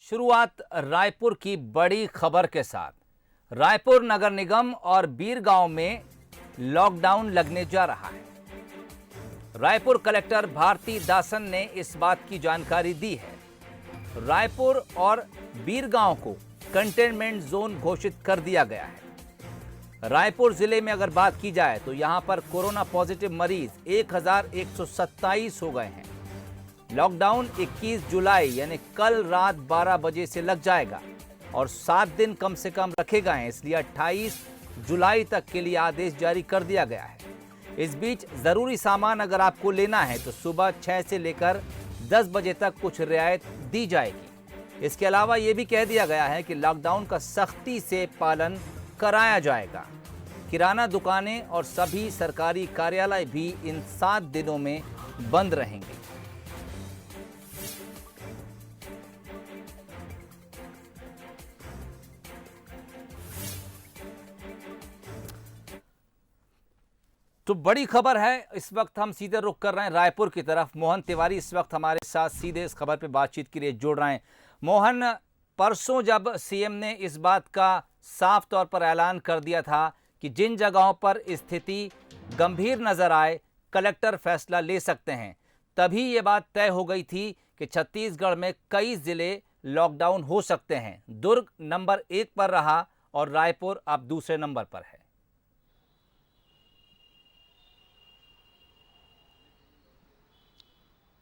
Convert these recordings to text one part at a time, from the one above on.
शुरुआत रायपुर की बड़ी खबर के साथ। रायपुर नगर निगम और बीरगांव में लॉकडाउन लगने जा रहा है। रायपुर कलेक्टर भारती दासन ने इस बात की जानकारी दी है। रायपुर और बीरगांव को कंटेनमेंट जोन घोषित कर दिया गया है। रायपुर जिले में अगर बात की जाए तो यहां पर कोरोना पॉजिटिव मरीज 1127 हो गए हैं। लॉकडाउन 21 जुलाई यानी कल रात 12 बजे से लग जाएगा और 7 दिन कम से कम रखे गए हैं, इसलिए 28 जुलाई तक के लिए आदेश जारी कर दिया गया है। इस बीच जरूरी सामान अगर आपको लेना है तो सुबह 6 से लेकर 10 बजे तक कुछ रियायत दी जाएगी। इसके अलावा यह भी कह दिया गया है कि लॉकडाउन का सख्ती से पालन कराया जाएगा। किराना दुकानें और सभी सरकारी कार्यालय भी इन 7 दिनों में बंद रहेंगे। तो बड़ी खबर है। इस वक्त हम सीधे रुख कर रहे हैं रायपुर की तरफ। मोहन तिवारी इस वक्त हमारे साथ सीधे इस खबर पर बातचीत के लिए जुड़ रहे हैं। मोहन, परसों जब सीएम ने इस बात का साफ तौर पर ऐलान कर दिया था कि जिन जगहों पर स्थिति गंभीर नजर आए कलेक्टर फैसला ले सकते हैं, तभी ये बात तय हो गई थी कि छत्तीसगढ़ में कई जिले लॉकडाउन हो सकते हैं। दुर्ग नंबर 1 पर रहा और रायपुर अब दूसरे नंबर पर है।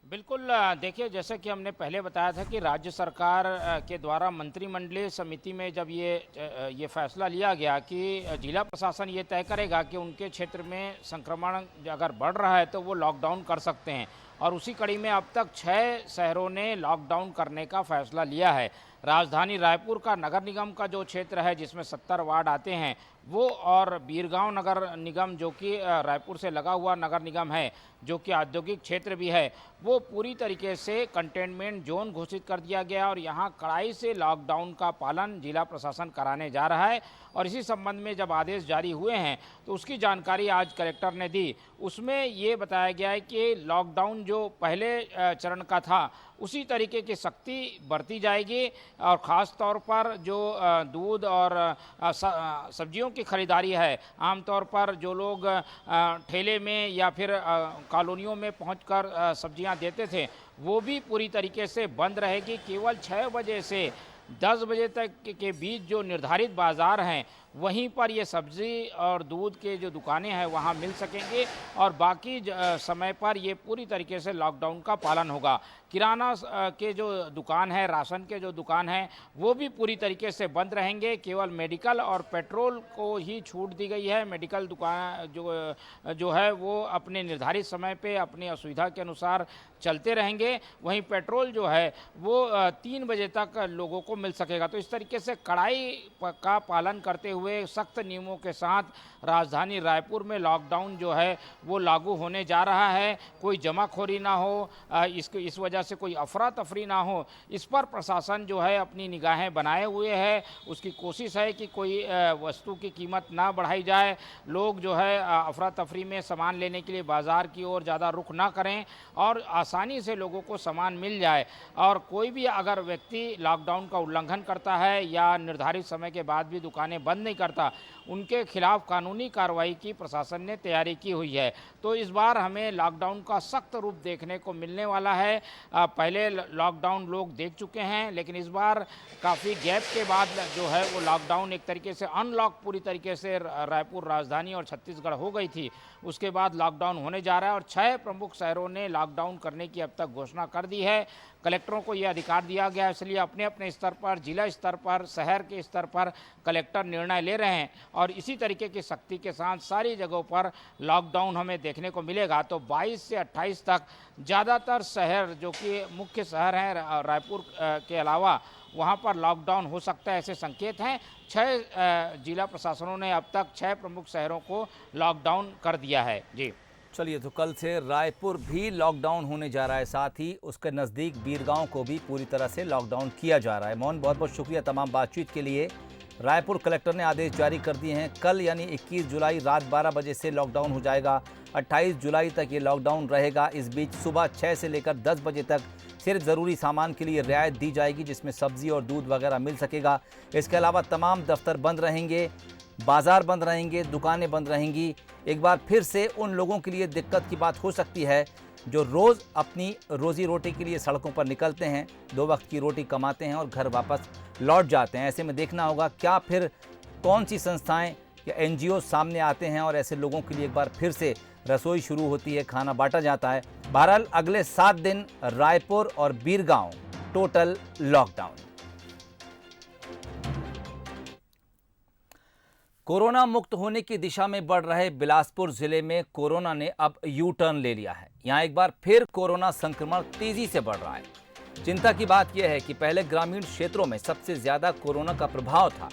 बिल्कुल, देखिए, जैसा कि हमने पहले बताया था कि राज्य सरकार के द्वारा मंत्रिमंडलीय समिति में जब ये फैसला लिया गया कि जिला प्रशासन ये तय करेगा कि उनके क्षेत्र में संक्रमण अगर बढ़ रहा है तो वो लॉकडाउन कर सकते हैं, और उसी कड़ी में अब तक 6 शहरों ने लॉकडाउन करने का फैसला लिया है। राजधानी रायपुर का नगर निगम का जो क्षेत्र है जिसमें 70 वार्ड आते हैं वो, और बीरगांव नगर निगम जो कि रायपुर से लगा हुआ नगर निगम है, जो कि औद्योगिक क्षेत्र भी है, वो पूरी तरीके से कंटेनमेंट जोन घोषित कर दिया गया और यहाँ कड़ाई से लॉकडाउन का पालन जिला प्रशासन कराने जा रहा है। और इसी संबंध में जब आदेश जारी हुए हैं तो उसकी जानकारी आज कलेक्टर ने दी। उसमें ये बताया गया है कि लॉकडाउन जो पहले चरण का था उसी तरीके की सख्ती बरती जाएगी, और ख़ास तौर पर जो दूध और सब्जियों की खरीदारी है, आमतौर पर जो लोग ठेले में या फिर कॉलोनियों में पहुंचकर सब्जियां देते थे वो भी पूरी तरीके से बंद रहेगी। केवल 6 बजे से 10 बजे तक के बीच जो निर्धारित बाज़ार हैं वहीं पर ये सब्ज़ी और दूध के जो दुकानें हैं वहाँ मिल सकेंगे, और बाकी समय पर ये पूरी तरीके से लॉकडाउन का पालन होगा। किराना के जो दुकान है, राशन के जो दुकान हैं, वो भी पूरी तरीके से बंद रहेंगे। केवल मेडिकल और पेट्रोल को ही छूट दी गई है। मेडिकल दुकान जो है वो अपने निर्धारित समय पे अपनी असुविधा के अनुसार चलते रहेंगे। वहीं पेट्रोल जो है वो 3 बजे तक लोगों को मिल सकेगा। तो इस तरीके से कड़ाई का पालन करते हुए सख्त नियमों के साथ राजधानी रायपुर में लॉकडाउन जो है वो लागू होने जा रहा है। कोई जमाखोरी ना हो, इस वजह से कोई अफरा तफरी ना हो, इस पर प्रशासन जो है अपनी निगाहें बनाए हुए है। उसकी कोशिश है कि कोई वस्तु की कीमत ना बढ़ाई जाए, लोग जो है अफरा तफरी में सामान लेने के लिए बाज़ार की ओर ज़्यादा रुख ना करें और आसानी से लोगों को सामान मिल जाए। और कोई भी अगर व्यक्ति लॉकडाउन का उल्लंघन करता है या निर्धारित समय के बाद भी दुकानें बंद नहीं करता, उनके खिलाफ कानूनी कार्रवाई की प्रशासन ने तैयारी की हुई है। तो इस बार हमें लॉकडाउन का सख्त रूप देखने को मिलने वाला है। पहले लॉकडाउन लोग देख चुके हैं, लेकिन इस बार काफ़ी गैप के बाद जो है वो लॉकडाउन एक तरीके से अनलॉक पूरी तरीके से रायपुर राजधानी और छत्तीसगढ़ हो गई थी, उसके बाद लॉकडाउन होने जा रहा है। और 6 प्रमुख शहरों ने लॉकडाउन करने की अब तक घोषणा कर दी है। कलेक्टरों को यह अधिकार दिया गया है, इसलिए अपने अपने स्तर पर, जिला स्तर पर, शहर के स्तर पर कलेक्टर निर्णय ले रहे हैं और इसी तरीके की सख्ती के साथ सारी जगहों पर लॉकडाउन हमें देखने को मिलेगा। तो 22 से 28 तक ज़्यादातर शहर जो कि मुख्य शहर हैं रायपुर के अलावा, वहाँ पर लॉकडाउन हो सकता है, ऐसे संकेत हैं। 6 जिला प्रशासनों ने अब तक 6 प्रमुख शहरों को लॉकडाउन कर दिया है। जी चलिए, तो कल से रायपुर भी लॉकडाउन होने जा रहा है, साथ ही उसके नज़दीक बीरगांव को भी पूरी तरह से लॉकडाउन किया जा रहा है। मोहन, बहुत बहुत शुक्रिया तमाम बातचीत के लिए। रायपुर कलेक्टर ने आदेश जारी कर दिए हैं। कल यानी 21 जुलाई रात 12 बजे से लॉकडाउन हो जाएगा। 28 जुलाई तक ये लॉकडाउन रहेगा। इस बीच सुबह 6 से लेकर 10 बजे तक सिर्फ ज़रूरी सामान के लिए रियायत दी जाएगी, जिसमें सब्जी और दूध वगैरह मिल सकेगा। इसके अलावा तमाम दफ्तर बंद रहेंगे, बाजार बंद रहेंगे, दुकानें बंद रहेंगी। एक बार फिर से उन लोगों के लिए दिक्कत की बात हो सकती है जो रोज़ अपनी रोजी रोटी के लिए सड़कों पर निकलते हैं, 2 वक्त की रोटी कमाते हैं और घर वापस लौट जाते हैं। ऐसे में देखना होगा क्या फिर कौन सी संस्थाएं या एनजीओ सामने आते हैं और ऐसे लोगों के लिए एक बार फिर से रसोई शुरू होती है, खाना बांटा जाता है। बहरहाल अगले 7 दिन रायपुर और बीरगांव टोटल लॉकडाउन। कोरोना मुक्त होने की दिशा में बढ़ रहे बिलासपुर जिले में कोरोना ने अब यू टर्न ले लिया है। यहां एक बार फिर कोरोना संक्रमण तेजी से बढ़ रहा है। चिंता की बात यह है कि पहले ग्रामीण क्षेत्रों में सबसे ज्यादा कोरोना का प्रभाव था,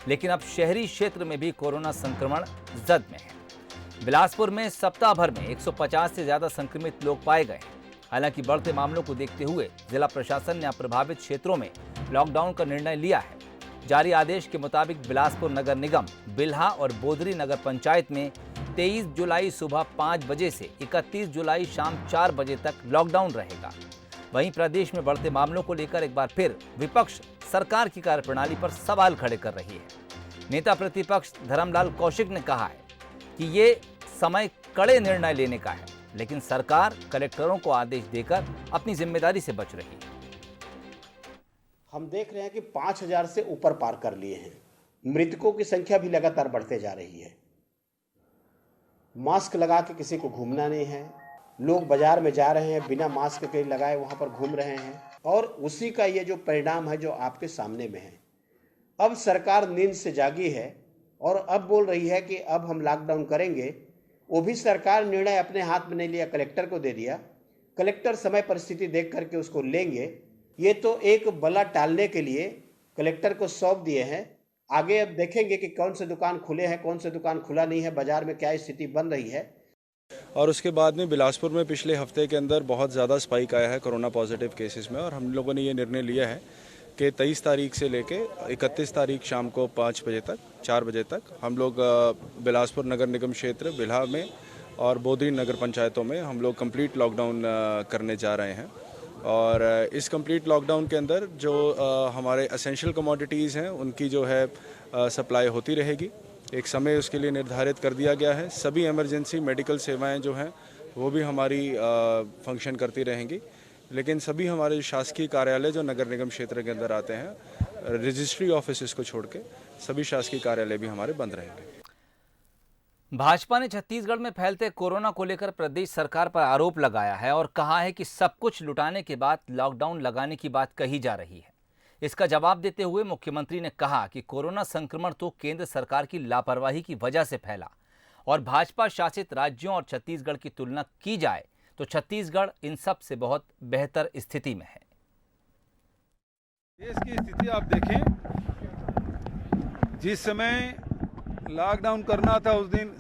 लेकिन अब शहरी क्षेत्र में भी कोरोना संक्रमण जद में है। बिलासपुर में सप्ताह भर में 150 से ज्यादा संक्रमित लोग पाए गए। हालांकि बढ़ते मामलों को देखते हुए जिला प्रशासन ने प्रभावित क्षेत्रों में लॉकडाउन का निर्णय लिया है। जारी आदेश के मुताबिक बिलासपुर नगर निगम, बिल्हा और बोदरी नगर पंचायत में 23 जुलाई सुबह 5 बजे से 31 जुलाई शाम 4 बजे तक लॉकडाउन रहेगा। वहीं प्रदेश में बढ़ते मामलों को लेकर एक बार फिर विपक्ष सरकार की कार्यप्रणाली पर सवाल खड़े कर रही है। नेता प्रतिपक्ष धर्मलाल कौशिक ने कहा है कि ये समय कड़े निर्णय लेने का है, लेकिन सरकार कलेक्टरों को आदेश देकर अपनी जिम्मेदारी से बच रही है। हम देख रहे हैं कि 5000 से ऊपर पार कर लिए हैं। मृतकों की संख्या भी लगातार बढ़ते जा रही है। मास्क लगा के किसी को घूमना नहीं है। लोग बाजार में जा रहे हैं, बिना मास्क के लगाए वहां पर घूम रहे हैं, और उसी का ये जो परिणाम है जो आपके सामने में है। अब सरकार नींद से जागी है और अब बोल रही है कि अब हम लॉकडाउन करेंगे। वो भी सरकार निर्णय अपने हाथ में नहीं लिया, कलेक्टर को दे दिया। कलेक्टर समय परिस्थिति देख करके उसको लेंगे। ये तो एक बला टालने के लिए कलेक्टर को सौंप दिए हैं। आगे अब देखेंगे कि कौन से दुकान खुले हैं, कौन से दुकान खुला नहीं है, बाजार में क्या स्थिति बन रही है। और उसके बाद में बिलासपुर में पिछले हफ्ते के अंदर बहुत ज़्यादा स्पाइक आया है कोरोना पॉजिटिव केसेस में, और हम लोगों ने ये निर्णय लिया है कि 23 तारीख से लेके 31 तारीख शाम को 5 बजे तक 4 बजे तक हम लोग बिलासपुर नगर निगम क्षेत्र, बिल्हा में और बोदरी नगर पंचायतों में हम लोग कंप्लीट लॉकडाउन करने जा रहे हैं। और इस कंप्लीट लॉकडाउन के अंदर जो हमारे एसेंशियल कमोडिटीज़ हैं उनकी जो है सप्लाई होती रहेगी। एक समय उसके लिए निर्धारित कर दिया गया है। सभी इमरजेंसी मेडिकल सेवाएं जो हैं वो भी हमारी फंक्शन करती रहेंगी, लेकिन सभी हमारे शासकीय कार्यालय जो नगर निगम क्षेत्र के अंदर आते हैं, रजिस्ट्री ऑफिस को छोड़ के सभी शासकीय कार्यालय भी हमारे बंद रहेंगे। भाजपा ने छत्तीसगढ़ में फैलते कोरोना को लेकर प्रदेश सरकार पर आरोप लगाया है और कहा है कि सब कुछ लुटाने के बाद लॉकडाउन लगाने की बात कही जा रही है। इसका जवाब देते हुए मुख्यमंत्री ने कहा कि कोरोना संक्रमण तो केंद्र सरकार की लापरवाही की वजह से फैला, और भाजपा शासित राज्यों और छत्तीसगढ़ की तुलना की जाए तो छत्तीसगढ़ इन सब से बहुत बेहतर स्थिति में है। देश की स्थिति आप देखें, जिस समय लॉकडाउन करना था उस दिन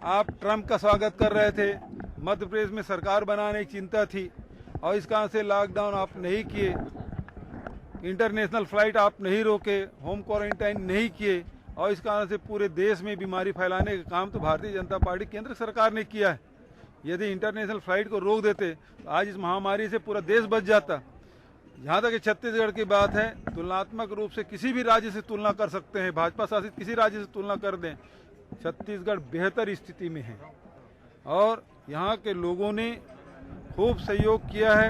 आप ट्रंप का स्वागत कर रहे थे। मध्य प्रदेश में सरकार बनाने की चिंता थी और इस कारण से लॉकडाउन आप नहीं किए, इंटरनेशनल फ्लाइट आप नहीं रोके, होम क्वारंटाइन नहीं किए, और इस कारण से पूरे देश में बीमारी फैलाने का काम तो भारतीय जनता पार्टी केंद्र सरकार ने किया है। यदि इंटरनेशनल फ्लाइट को रोक देते तो आज इस महामारी से पूरा देश बच जाता। जहाँ तक छत्तीसगढ़ की बात है, तुलनात्मक रूप से किसी भी राज्य से तुलना कर सकते हैं, भाजपा शासित किसी राज्य से तुलना कर दें, छत्तीसगढ़ बेहतर स्थिति में है। और यहाँ के लोगों ने खूब सहयोग किया है,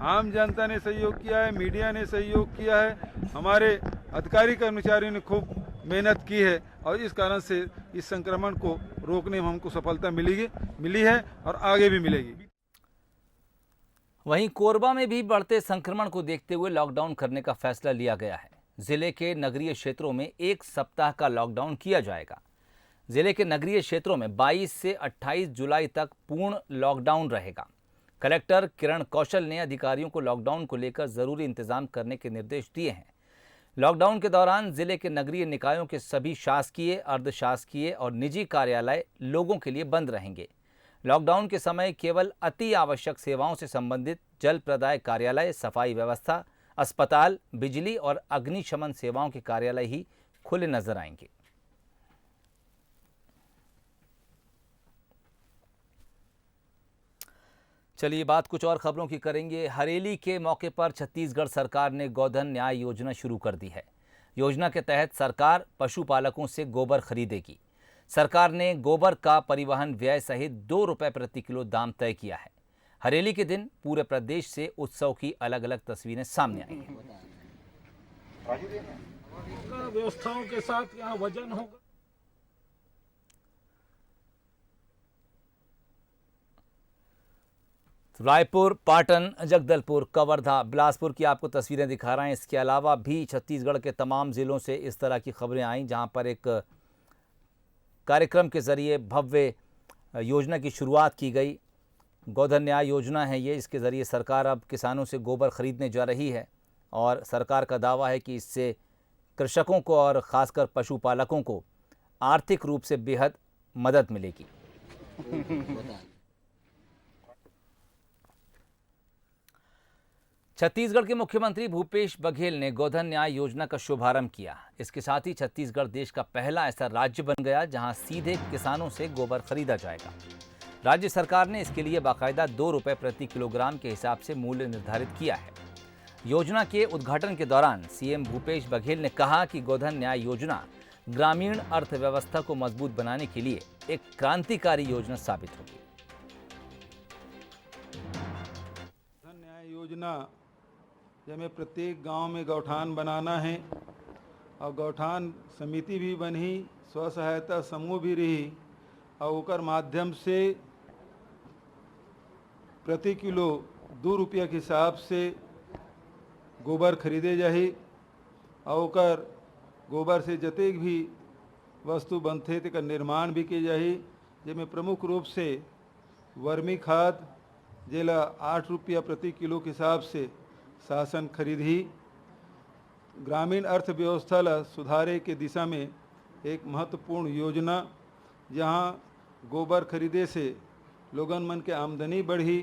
आम जनता ने सहयोग किया है, मीडिया ने सहयोग किया है, हमारे अधिकारी कर्मचारियों ने खूब मेहनत की है, और इस कारण से इस संक्रमण को रोकने में हमको सफलता मिली है और आगे भी मिलेगी। वहीं कोरबा में भी बढ़ते संक्रमण को देखते हुए लॉकडाउन करने का फैसला लिया गया है। जिले के नगरीय क्षेत्रों में 1 सप्ताह का लॉकडाउन किया जाएगा। जिले के नगरीय क्षेत्रों में 22 से 28 जुलाई तक पूर्ण लॉकडाउन रहेगा। कलेक्टर किरण कौशल ने अधिकारियों को लॉकडाउन को लेकर जरूरी इंतजाम करने के निर्देश दिए हैं। लॉकडाउन के दौरान जिले के नगरीय निकायों के सभी शासकीय, अर्धशासकीय और निजी कार्यालय लोगों के लिए बंद रहेंगे। लॉकडाउन के समय केवल अति आवश्यक सेवाओं से संबंधित जल प्रदाय कार्यालय, सफाई व्यवस्था, अस्पताल, बिजली और अग्निशमन सेवाओं के कार्यालय ही खुले नजर आएंगे। चलिए बात कुछ और खबरों की करेंगे। हरेली के मौके पर छत्तीसगढ़ सरकार ने गोधन न्याय योजना शुरू कर दी है। योजना के तहत सरकार पशुपालकों से गोबर खरीदेगी। सरकार ने गोबर का परिवहन व्यय सहित 2 रुपये प्रति किलो दाम तय किया है। हरेली के दिन पूरे प्रदेश से उत्सव की अलग अलग तस्वीरें सामने आई हैं। व्यवस्थाओं के साथ यहाँ वजन होगा। रायपुर, पाटन, जगदलपुर, कवर्धा, बिलासपुर की आपको तस्वीरें दिखा रहे हैं। इसके अलावा भी छत्तीसगढ़ के तमाम ज़िलों से इस तरह की खबरें आईं, जहां पर एक कार्यक्रम के ज़रिए भव्य योजना की शुरुआत की गई। गोधन न्याय योजना है ये, इसके ज़रिए सरकार अब किसानों से गोबर खरीदने जा रही है और सरकार का दावा है कि इससे कृषकों को और ख़ासकर पशुपालकों को आर्थिक रूप से बेहद मदद मिलेगी। छत्तीसगढ़ के मुख्यमंत्री भूपेश बघेल ने गोधन न्याय योजना का शुभारंभ किया। इसके साथ ही छत्तीसगढ़ देश का पहला ऐसा राज्य बन गया जहां सीधे किसानों से गोबर खरीदा जाएगा। राज्य सरकार ने इसके लिए बाकायदा 2 रुपये प्रति किलोग्राम के हिसाब से मूल्य निर्धारित किया है। योजना के उद्घाटन के दौरान सीएम भूपेश बघेल ने कहा कि गोधन न्याय योजना ग्रामीण अर्थव्यवस्था को मजबूत बनाने के लिए एक क्रांतिकारी योजना साबित होगी। गोधन न्याय योजना जैमें प्रत्येक गांव में गौठान बनाना है और गौठान समिति भी बनी, स्व सहायता समूह भी रही और ओकर माध्यम से प्रति किलो 2 रुपया के हिसाब से गोबर खरीदे जाही और ओकर गोबर से जतेक भी वस्तु बनते तेकर निर्माण भी किए जाही, जिसमें प्रमुख रूप से वर्मी खाद जेला 8 रुपया प्रति किलो के हिसाब से शासन खरीदी। ग्रामीण अर्थव्यवस्था ला सुधारे के दिशा में एक महत्वपूर्ण योजना, जहां गोबर खरीदे से लोगन मन के आमदनी बढ़ी,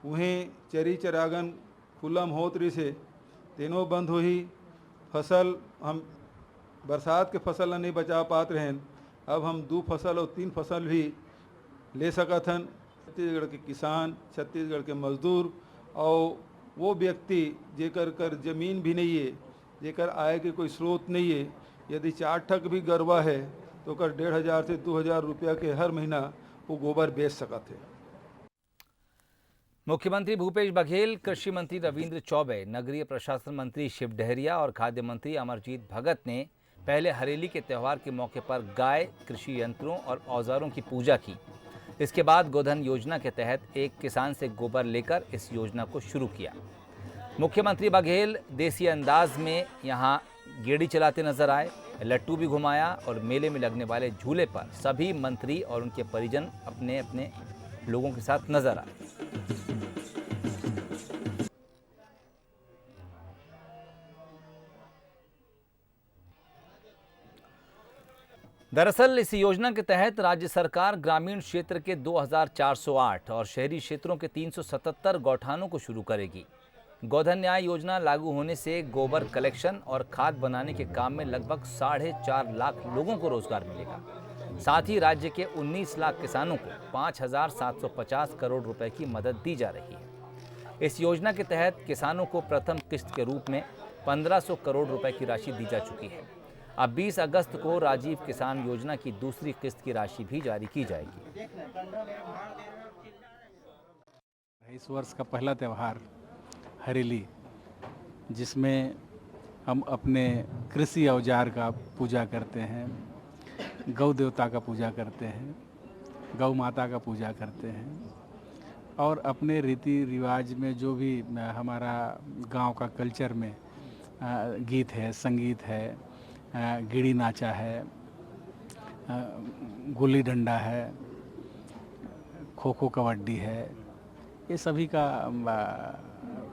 उहें चरी चरागन खुलम होत रही से तीनों बंद हुई। फसल हम बरसात के फसल नहीं बचा पात रहें, अब हम 2 फसल और 3 फसल भी ले सकत हन। छत्तीसगढ़ के किसान, छत्तीसगढ़ के मजदूर और वो व्यक्ति जेकर कर जमीन भी नहीं है, जेकर आय के कोई स्रोत नहीं है, यदि 4 ठक भी गरवा है तो कर 1500 से 2000 रुपया के हर महीना वो गोबर बेच सकत है। मुख्यमंत्री भूपेश बघेल, कृषि मंत्री रविंद्र चौबे, नगरीय प्रशासन मंत्री शिव डहरिया और खाद्य मंत्री अमरजीत भगत ने पहले हरेली के त्यौहार के मौके पर गाय, कृषि यंत्रों और औजारों की पूजा की। इसके बाद गोधन योजना के तहत एक किसान से गोबर लेकर इस योजना को शुरू किया। मुख्यमंत्री बघेल देसी अंदाज में यहां गेड़ी चलाते नजर आए, लट्टू भी घुमाया और मेले में लगने वाले झूले पर सभी मंत्री और उनके परिजन अपने अपने लोगों के साथ नजर आए। दरअसल इस योजना के तहत राज्य सरकार ग्रामीण क्षेत्र के 2408 और शहरी क्षेत्रों के 377 गौठानों को शुरू करेगी। गोधन न्याय योजना लागू होने से गोबर कलेक्शन और खाद बनाने के काम में लगभग 4.5 लाख लोगों को रोजगार मिलेगा। साथ ही राज्य के 19 लाख किसानों को 5,750 करोड़ रुपए की मदद दी जा रही है। इस योजना के तहत किसानों को प्रथम किस्त के रूप में 1500 करोड़ रुपए की राशि दी जा चुकी है। अब 20 अगस्त को राजीव किसान योजना की दूसरी किस्त की राशि भी जारी की जाएगी। इस वर्ष का पहला त्यौहार हरेली, जिसमें हम अपने कृषि औजार का पूजा करते हैं, गौ देवता का पूजा करते हैं, गौ माता का पूजा करते हैं और अपने रीति रिवाज में जो भी हमारा गांव का कल्चर में गीत है, संगीत है, गिड़ी नाचा है, गुल्ली डंडा है, खो खो कबड्डी है, ये सभी का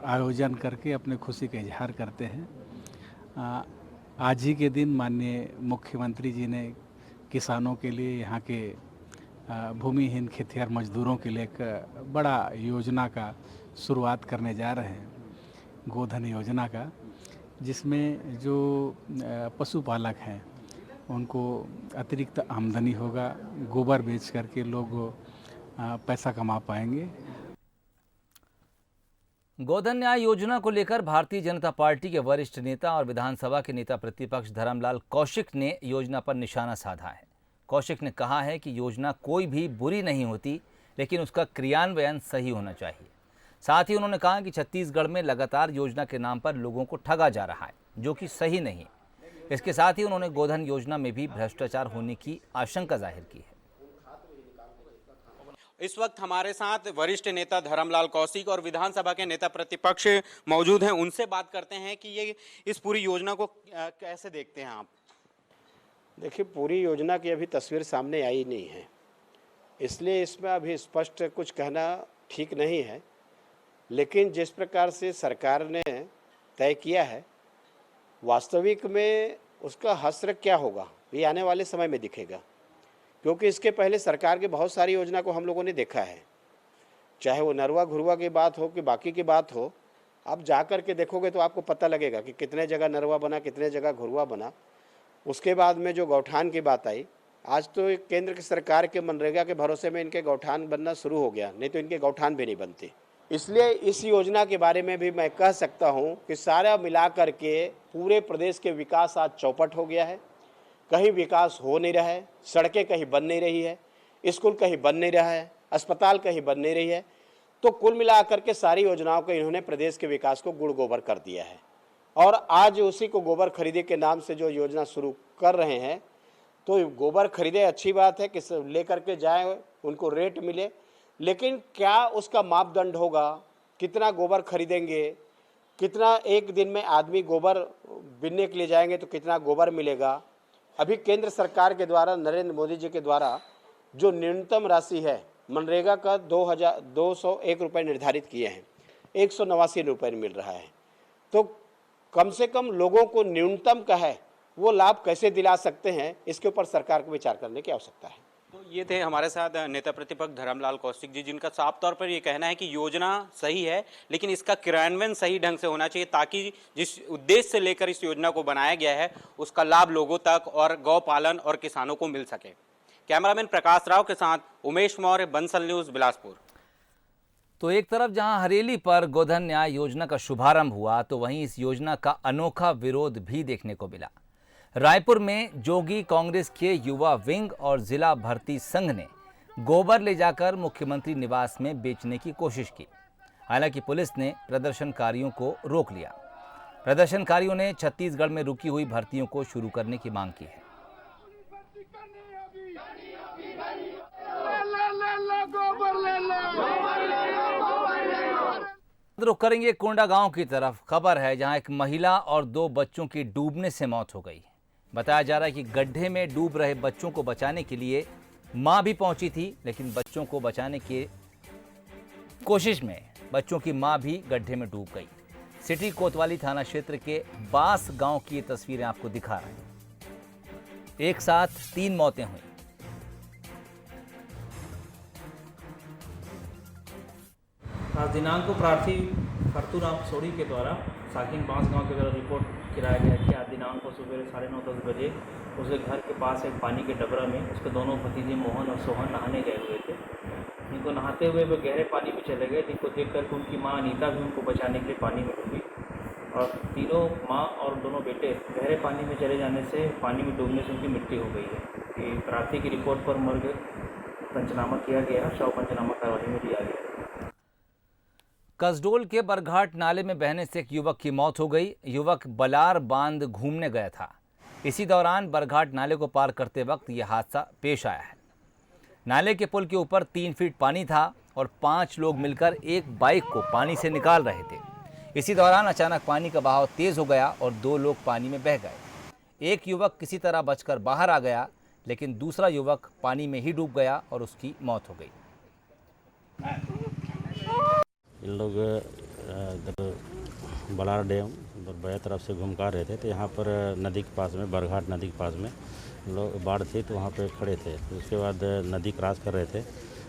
आयोजन करके अपने खुशी का इजहार करते हैं। आज ही के दिन माननीय मुख्यमंत्री जी ने किसानों के लिए, यहाँ के भूमिहीन खेतिहर मजदूरों के लिए एक बड़ा योजना का शुरुआत करने जा रहे हैं, गोधन योजना का, जिसमें जो पशुपालक हैं उनको अतिरिक्त आमदनी होगा। गोबर बेच करके लोग पैसा कमा पाएंगे। गोधन न्याय योजना को लेकर भारतीय जनता पार्टी के वरिष्ठ नेता और विधानसभा के नेता प्रतिपक्ष धर्मलाल कौशिक ने योजना पर निशाना साधा है। कौशिक ने कहा है कि योजना कोई भी बुरी नहीं होती, लेकिन उसका क्रियान्वयन सही होना चाहिए। साथ ही उन्होंने कहा कि छत्तीसगढ़ में लगातार योजना के नाम पर लोगों को ठगा जा रहा है, जो कि सही नहीं है। इसके साथ ही उन्होंने गोधन योजना में भी भ्रष्टाचार होने की आशंका जाहिर की है। इस वक्त हमारे साथ वरिष्ठ नेता धर्मलाल कौशिक और विधानसभा के नेता प्रतिपक्ष मौजूद हैं। उनसे बात करते हैं कि ये इस पूरी योजना को कैसे देखते हैं आप। देखिए, पूरी योजना की अभी तस्वीर सामने आई नहीं है, इसलिए इसमें अभी स्पष्ट कुछ कहना ठीक नहीं है। लेकिन जिस प्रकार से सरकार ने तय किया है, वास्तविक में उसका हश्र क्या होगा ये आने वाले समय में दिखेगा, क्योंकि इसके पहले सरकार की बहुत सारी योजना को हम लोगों ने देखा है। चाहे वो नरवा घुरवा की बात हो कि बाकी की बात हो, आप जा कर के देखोगे तो आपको पता लगेगा कि कितने जगह नरवा बना, कितने जगह घुरवा बना। उसके बाद में जो गौठान की बात आई, आज तो केंद्र की सरकार के मनरेगा के भरोसे में इनके गौठान बनना शुरू हो गया, नहीं तो इनके गौठान भी नहीं बनते। इसलिए इस योजना के बारे में भी मैं कह सकता हूं कि सारा मिला कर के पूरे प्रदेश के विकास आज चौपट हो गया है। कहीं विकास हो नहीं रहा है, सड़कें कहीं बन नहीं रही है, स्कूल कहीं बन नहीं रहा है, अस्पताल कहीं बन नहीं रही है। तो कुल मिलाकर के सारी योजनाओं को इन्होंने प्रदेश के विकास को गुड़ गोबर कर दिया है। और आज उसी को गोबर खरीदे के नाम से जो योजना शुरू कर रहे हैं, तो गोबर खरीदे अच्छी बात है कि लेकर के जाए, उनको रेट मिले, लेकिन क्या उसका मापदंड होगा, कितना गोबर खरीदेंगे, कितना एक दिन में आदमी गोबर बीनने के लिए जाएंगे तो कितना गोबर मिलेगा। अभी केंद्र सरकार के द्वारा, नरेंद्र मोदी जी के द्वारा जो न्यूनतम राशि है मनरेगा का 201 रुपये निर्धारित किए हैं, 189 रुपये मिल रहा है। तो कम से कम लोगों को न्यूनतम का है वो लाभ कैसे दिला सकते हैं, इसके ऊपर सरकार को विचार करने की आवश्यकता है। तो ये थे हमारे साथ नेता प्रतिपक्ष धर्मलाल कौशिक जी, जिनका साफ तौर पर ये कहना है कि योजना सही है, लेकिन इसका क्रियान्वयन सही ढंग से होना चाहिए, ताकि जिस उद्देश्य से लेकर इस योजना को बनाया गया है उसका लाभ लोगों तक और गौ पालन और किसानों को मिल सके। कैमरामैन प्रकाश राव के साथ उमेश मौर्य, बंसल न्यूज, बिलासपुर। तो एक तरफ जहां हरेली पर गोधन न्याय योजना का शुभारंभ हुआ, तो वहीं इस योजना का अनोखा विरोध भी देखने को मिला। रायपुर में जोगी कांग्रेस के युवा विंग और जिला भर्ती संघ ने गोबर ले जाकर मुख्यमंत्री निवास में बेचने की कोशिश की। हालांकि पुलिस ने प्रदर्शनकारियों को रोक लिया। प्रदर्शनकारियों ने छत्तीसगढ़ में रुकी हुई भर्तियों को शुरू करने की मांग की है। रुख करेंगे कोंडागांव की तरफ। खबर है जहां एक महिला और 2 बच्चों की डूबने से मौत हो गई। बताया जा रहा है कि गड्ढे में डूब रहे बच्चों को बचाने के लिए मां भी पहुंची थी, लेकिन बच्चों को बचाने की कोशिश में बच्चों की मां भी गड्ढे में डूब गई। सिटी कोतवाली थाना क्षेत्र के बास गांव की ये तस्वीरें आपको दिखा रहे हैं। एक साथ 3 मौतें हुई। आज दिनांक को प्रार्थी फरतूराम सोरी के द्वारा साकिन बांस गांव के द्वारा रिपोर्ट कराया गया कि आज दिनांक को सुबह 9:30-10 बजे उसके घर के पास एक पानी के डबरा में उसके दोनों भतीजे मोहन और सोहन नहाने गए हुए थे। इनको नहाते हुए वे गहरे पानी में चले गए, जिनको देखकर उनकी मां अनीता भी उनको बचाने के लिए पानी में डूबी और तीनों माँ और दोनों बेटे गहरे पानी में चले जाने से पानी में डूबने से उनकी मृत्यु हो गई है। ये प्रार्थी की रिपोर्ट पर मर्ग पंचनामा किया गया, शव पंचनामा कार्रवाई में लिया गया। कसडोल के बरघाट नाले में बहने से एक युवक की मौत हो गई। युवक बलार बांध घूमने गया था। इसी दौरान बरघाट नाले को पार करते वक्त यह हादसा पेश आया है। नाले के पुल के ऊपर 3 फीट पानी था और 5 लोग मिलकर एक बाइक को पानी से निकाल रहे थे। इसी दौरान अचानक पानी का बहाव तेज हो गया और 2 लोग पानी में बह गए। एक युवक किसी तरह बचकर बाहर आ गया, लेकिन दूसरा युवक पानी में ही डूब गया और उसकी मौत हो गई। इन लोग बलार डैम बया तरफ से घूम कर रहे थे, तो यहाँ पर नदी के पास में, बरघाट नदी के पास में लोग बाढ़ थी, तो वहाँ पे खड़े थे। तो उसके बाद नदी क्रॉस कर रहे थे,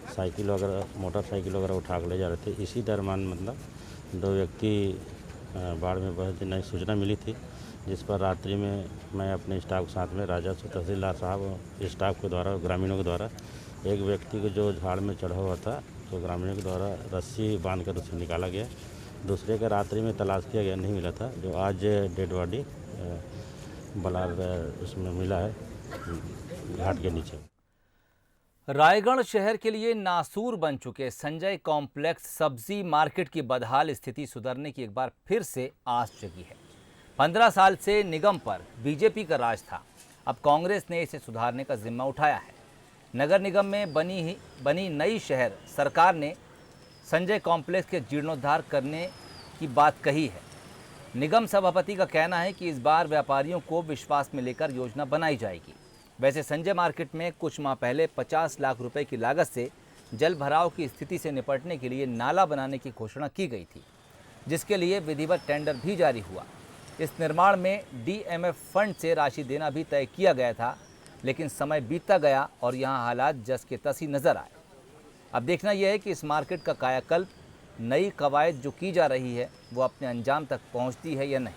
साइकिल वगैरह, मोटरसाइकिल वगैरह उठा के ले जा रहे थे। इसी दरम्यान मतलब 2 व्यक्ति बाढ़ में बह जाने की सूचना मिली थी, जिस पर रात्रि में मैं अपने स्टाफ के साथ में राजस्व तहसीलदार साहब स्टाफ के द्वारा, ग्रामीणों के द्वारा एक व्यक्ति को जो झाड़ में चढ़ा हुआ था, तो ग्रामीणों के द्वारा रस्सी बांधकर उसे निकाला गया दूसरे का रात्रि में तलाश किया गया, नहीं मिला था। जो आज डेड बॉडी बलार उसमें मिला है घाट के नीचे। रायगढ़ शहर के लिए नासूर बन चुके संजय कॉम्प्लेक्स सब्जी मार्केट की बदहाल स्थिति सुधरने की एक बार फिर से आस जगी है। 15 साल से निगम पर बीजेपी का राज था, अब कांग्रेस ने इसे सुधारने का जिम्मा उठाया है। नगर निगम में बनी नई शहर सरकार ने संजय कॉम्प्लेक्स के जीर्णोद्धार करने की बात कही है। निगम सभापति का कहना है कि इस बार व्यापारियों को विश्वास में लेकर योजना बनाई जाएगी। वैसे संजय मार्केट में कुछ माह पहले 50 लाख रुपए की लागत से जल भराव की स्थिति से निपटने के लिए नाला बनाने की घोषणा की गई थी, जिसके लिए विधिवत टेंडर भी जारी हुआ। इस निर्माण में डीएमएफ फंड से राशि देना भी तय किया गया था, लेकिन समय बीतता गया और यहाँ हालात जस के तस ही नजर आए। अब देखना यह है कि इस मार्केट का कायाकल्प, नई कवायद जो की जा रही है वो अपने अंजाम तक पहुँचती है या नहीं।